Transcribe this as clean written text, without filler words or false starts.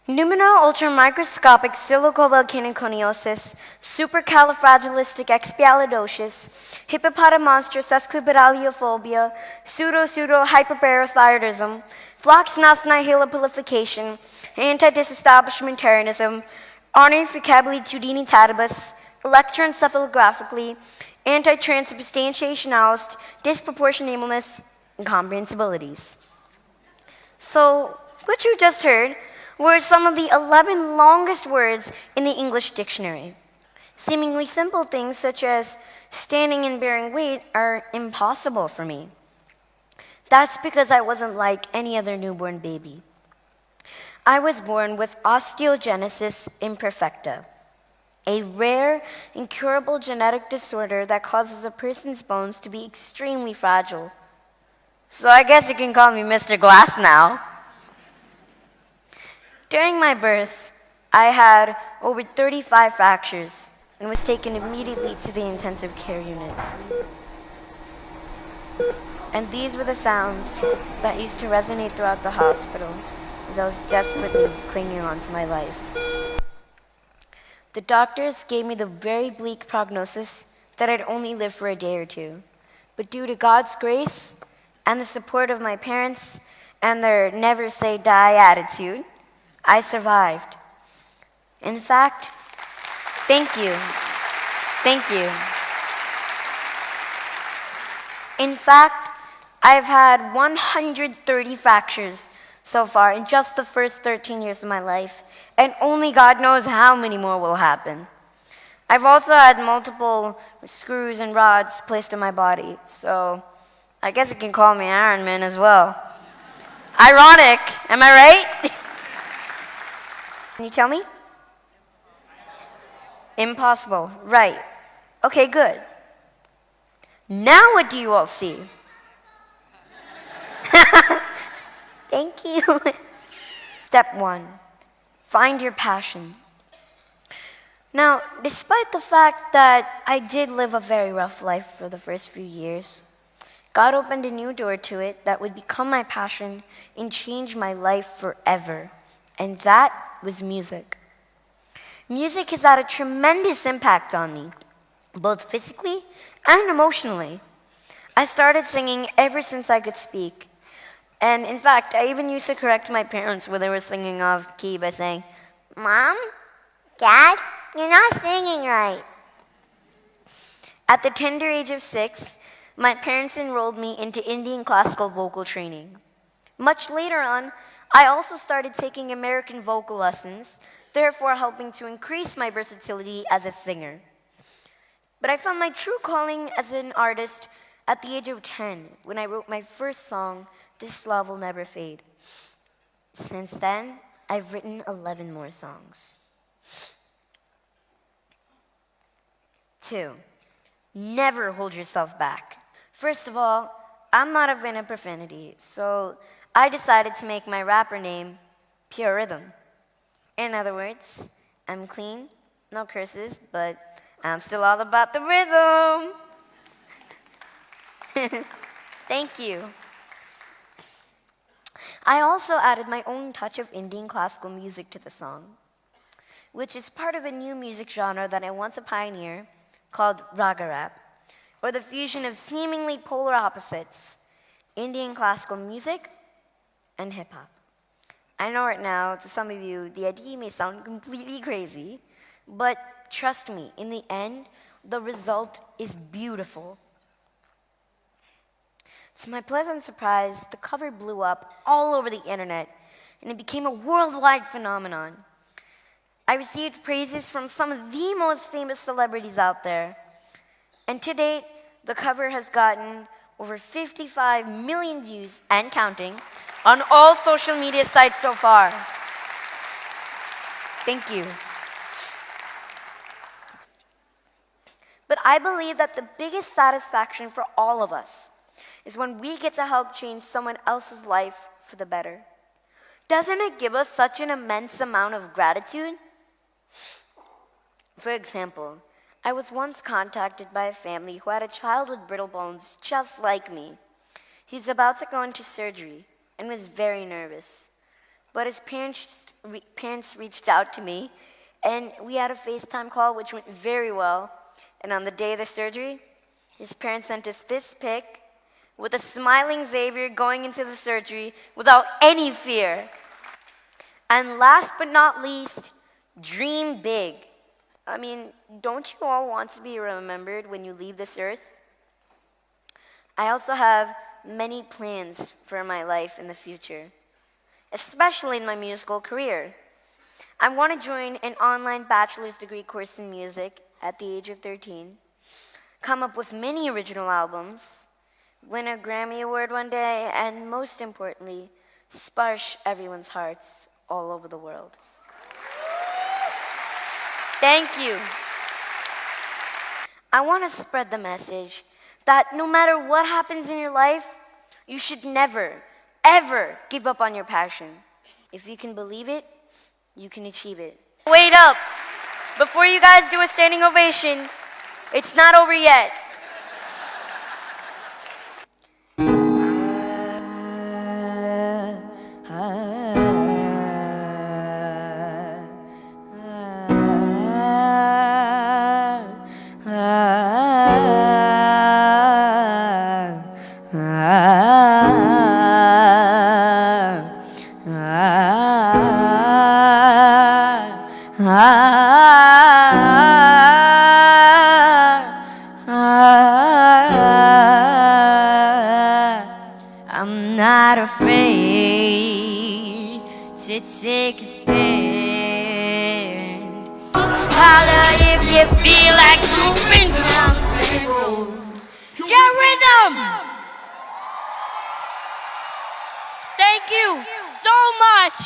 Pneumono-ultramicroscopic silicovolcanoconiosis, supercalifragilisticexpialidocious, hippopotamonstrosesquipedaliophobia, pseudo-hyperparathyroidism, flox-nas-nihilopilification, anti-disestablishmentarianism, ornithocabalitudinitatibus, electroencephalographically, anti-transubstantiationalist, disproportionableness, incomprehensibilities. So, what you just heard were some of the 11 longest words in the English dictionary. Seemingly simple things such as standing and bearing weight are impossible for me. That's because I wasn't like any other newborn baby. I was born with osteogenesis imperfecta, a rare, incurable genetic disorder that causes a person's bones to be extremely fragile. So I guess you can call me Mr. Glass now. During my birth, I had over 35 fractures and was taken immediately to the intensive care unit. And these were the sounds that used to resonate throughout the hospital as I was desperately clinging on to my life. The doctors gave me the very bleak prognosis that I'd only live for a day or two. But due to God's grace and the support of my parents and their never say die attitude, I survived. In fact, thank you. Thank you. In fact, I've had 130 fractures so far in just the first 13 years of my life, and only God knows how many more will happen. I've also had multiple screws and rods placed in my body, so I guess you can call me Iron Man as well. Ironic, am I right? Can you tell me? Impossible, right. Okay, good. Now what do you all see? Thank you. Step 1, find your passion. Now, despite the fact that I did live a very rough life for the first few years, God opened a new door to it that would become my passion and change my life forever. And that was music. Music has had a tremendous impact on me, both physically and emotionally. I started singing ever since I could speak. And in fact, I even used to correct my parents when they were singing off key by saying, "Mom, Dad, you're not singing right." At the tender age of 6, my parents enrolled me into Indian classical vocal training. Much later on, I also started taking American vocal lessons, therefore helping to increase my versatility as a singer. But I found my true calling as an artist at the age of 10 when I wrote my first song, "This Love Will Never Fade." Since then, I've written 11 more songs. 2, never hold yourself back. First of all, I'm not a fan of profanity, so I decided to make my rapper name Pure Rhythm. In other words, I'm clean, no curses, but I'm still all about the rhythm. Thank you. I also added my own touch of Indian classical music to the song, which is part of a new music genre that I want to pioneer called raga rap, or the fusion of seemingly polar opposites, Indian classical music and hip-hop. I know right now, to some of you, the idea may sound completely crazy, but trust me, in the end, the result is beautiful. To my pleasant surprise, the cover blew up all over the internet, and it became a worldwide phenomenon. I received praises from some of the most famous celebrities out there, and to date, the cover has gotten over 55 million views and counting on all social media sites so far. Thank you. But I believe that the biggest satisfaction for all of us is when we get to help change someone else's life for the better. Doesn't it give us such an immense amount of gratitude? For example, I was once contacted by a family who had a child with brittle bones just like me. He's about to go into surgery and was very nervous. But his parents reached out to me, and we had a FaceTime call, which went very well. And on the day of the surgery, his parents sent us this pic with a smiling Xavier going into the surgery without any fear. And last but not least, dream big. I mean, don't you all want to be remembered when you leave this earth? I also have many plans for my life in the future, especially in my musical career. I want to join an online bachelor's degree course in music at the age of 13, come up with many original albums, win a Grammy Award one day, and most importantly, sparsh everyone's hearts all over the world. Thank you. I want to spread the message that no matter what happens in your life, you should never, ever give up on your passion. If you can believe it, you can achieve it. Wait up! Before you guys do a standing ovation, it's not over yet. I'm not afraid to take a stand. Holla if you feel like moving down the same road. Get rhythm! Thank you so much.